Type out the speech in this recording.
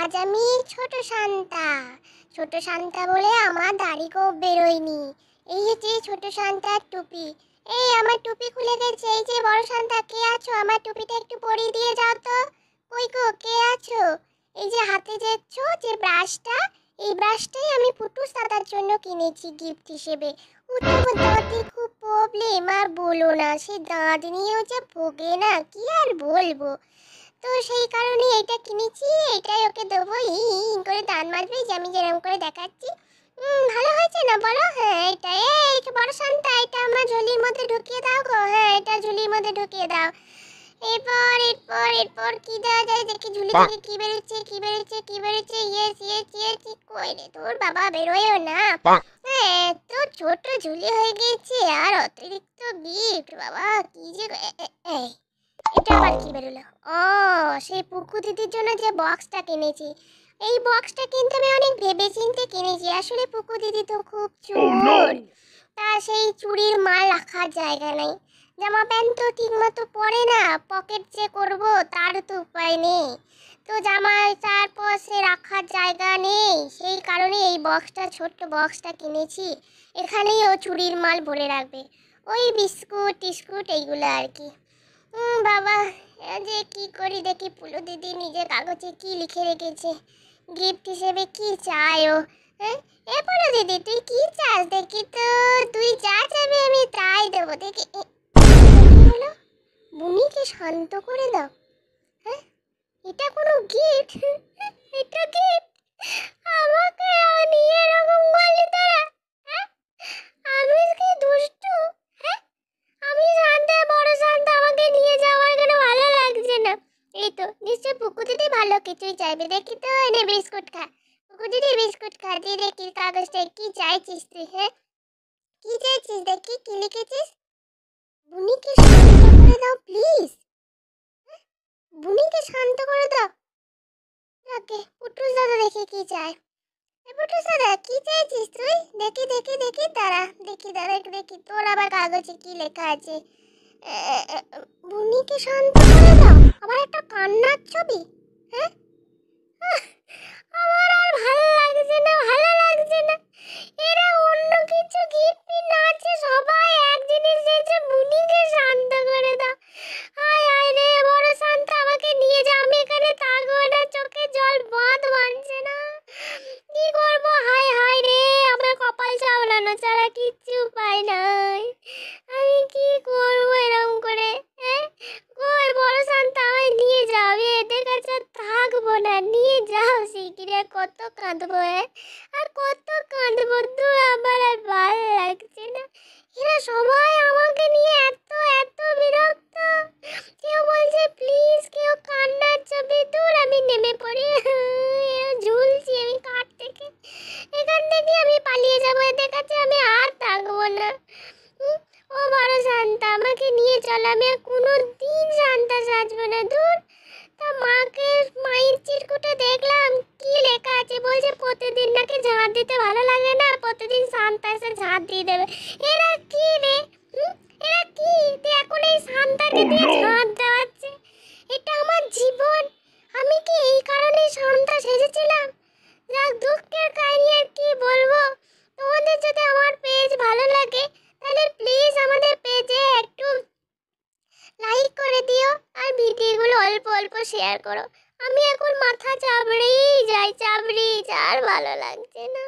আজ আমি ছোট শান্তা। ছোট শান্তা বলে আমার দাড়ি খুব বেরোয়নি। এই যে ছোট শান্তার টুপি। এই আমার টুপি খুলে গেছে। এই যে বড় শান্তা, কে আছো? আমার টুপিটা একটু পরিয়ে দিয়ে যাও তো। কই গো, কে আছো? এই যে হাতে দেখছো যে ব্রাশটা, এই ব্রাশটাই আমি পুটুস দাদার জন্য কিনেছি গিফট হিসেবে। ও তো আমার দাঁতে খুব প্রবলেম, আর বলো না, সে দাঁত নিয়েও যে ভোগে না, কি আর বলবো। তো সেই কারণে এটা কিনেছি, এটাই ওকে দেবো। করে দান মাজবে, যে আমি যেরকম করে দেখাচ্ছি। ভালো হয়েছে না বলো? হ্যাঁ, এটা এই বড় শান্তা, এটা আমার ঝুলির মধ্যে ঢুকিয়ে দাও গো। হ্যাঁ, এটা ঝুলির মধ্যে ঢুকিয়ে দাও। এরপর এরপর এরপর কি দেওয়া যায় দেখি, ঝুলি থেকে কি বেরোচ্ছে, কি বেরোচ্ছে, কি বেরোচ্ছে। ইয়েস ইয়েস ইয়েস, কই রে তোর বাবা, বেরোয়ও না। হ্যাঁ, তো ছোট ঝুলি হয়ে গেছে, আর অতিরিক্ত গিফট, বাবা কি যে। এই, এটা আবার কি বেরোলো? ও, সেই পুকু দিদির জন্য যে বক্সটা কিনেছি। এই বক্সটা কিন্তু আমি অনেক ভেবেচিন্তে কিনেছি। আসলে পুকু দিদি তো খুব চোর। তা সেই চুরির মাল রাখার জায়গা নেই। জামা প্যান্ট তো ঠিক মতো পরে না, পকেট যে করব তার তো উপায় নেই। তো জামায় তার পশে রাখার জায়গা নেই, সেই কারণে এই বক্সটা, ছোট্ট বক্সটা কিনেছি। এখানেই ও চুরির মাল ভরে রাখবে, ওই বিস্কুট টিস্কুট এইগুলো আর কি। বাবা, যে কি করি দেখি, পুলু দিদি নিজে কাগজে কি লিখে রেখেছে, গিফট হিসেবে কি চাই ও। হ্যাঁ, এ পুলু দিদি, তুই কি চাস দেখি তো। তুই যা চাইবি আমি তাই দেবো দেখি। কি হলো? বুনিকে শান্ত করে দাও? হ্যাঁ, এটা কোনো গিফট? এটা গিফট আমাকে নিয়ে এরকম করলি তোরা? হ্যাঁ, আমি কি দুষ্টু? হ্যাঁ, আমি শান্তা, বড় শান্তা, আমাকে নিয়ে যাওয়ার কেন ভালো লাগছে না। এই তো নিশ্চয় পুকু দিদি ভালো কিছুই চাইবে, দেখি তো। এনে বিস্কুট খা পুকু দিদি, বিস্কুট খা। দিয়ে দেখি কাগজটা কি চাইছিস তুই। হ্যাঁ, কি চাইছিস দেখি, কি লিখেছিস? বুনিকে শান্ত করে দাও প্লিজ। বুনিকে শান্ত করে দাও। ওকে, পুটুস দাদা দেখি কি চায়। পুটুস দাদা, কি চাইছিস তুই? দেখি দেখি দেখি, দাঁড়া দেখি, দাঁড়া দেখি তোর আবার কাগজে কি লেখা আছে। বুনিকে শান্ত করে দাও, আবার একটা কান্নার ছবি। হ্যাঁ, আমার আর ভালো লাগছে না, ভালো লাগছে না। এরা অন্য কিছু গিফট না আছে, সবাই এক জিনিস দিয়েছে, বুনিকে শান্ত করে দাও। হায় হায় রে, বড় শান্ত, আমাকে নিয়ে যা, আমি এখানে থাকবো না, চোখে জল বাঁধ মানছে না। কি করবো? হায় হায় রে, আমার কপাল সামলানো ছাড়া কিচ্ছু উপায় নাই। আমি কি করবো এরকম করে? হ্যাঁ, কই বড় শান্ত, আমায় নিয়ে যাও, আমি এদের কাছে থাকবো না, নিয়ে যাও শিগগিরি। কত কাঁদবো, আর কত কাঁদবো, তো আমার আর ভালো লাগছে না। এরা সবাই আমাকে নিয়ে এত এত বিরক্ত। কেউ বলছে প্লিজ, কেউ কান্নার ছবি। দূর, আমি নেমে পড়ি। ঝুলছি আমি কাঠ থেকে, এখান থেকে আমি পালিয়ে যাবো, এদের কাছে আমি আর থাকবো না। ও বড় শান্তা, আমাকে নিয়ে চলো, আমি আর কোনো দিন শান্তা সাজবো না। দূর। তা মাকে, মায়ের চিরকুটে দেখলাম কি লেখা আছে, বলছে প্রতিদিন নাকি ঝাঁট দিতে ভালো লাগে না, প্রতিদিন শান্তা এসে ঝাঁট দিয়ে দেবে। এরা কি রে? এরা কি? এখন এই শান্তাকে দিয়ে ঝাঁট দেওয়াচ্ছে। এটা আমার জীবন, আমি কি এই কারণে শান্তা সেজেছিলাম? যাক, দুঃখের কাহিনী, আর কি বলবো। তোমাদের যদি আমার পেজ ভালো লাগে, তাহলে প্লিজ আমাদের পেজে একটু লাইক করে দিও, আর ভিডিওগুলো অল্প অল্প শেয়ার করো। আমি এখন মাথা চাবড়েই যাই, চাবড়েই, আর ভালো লাগছে না।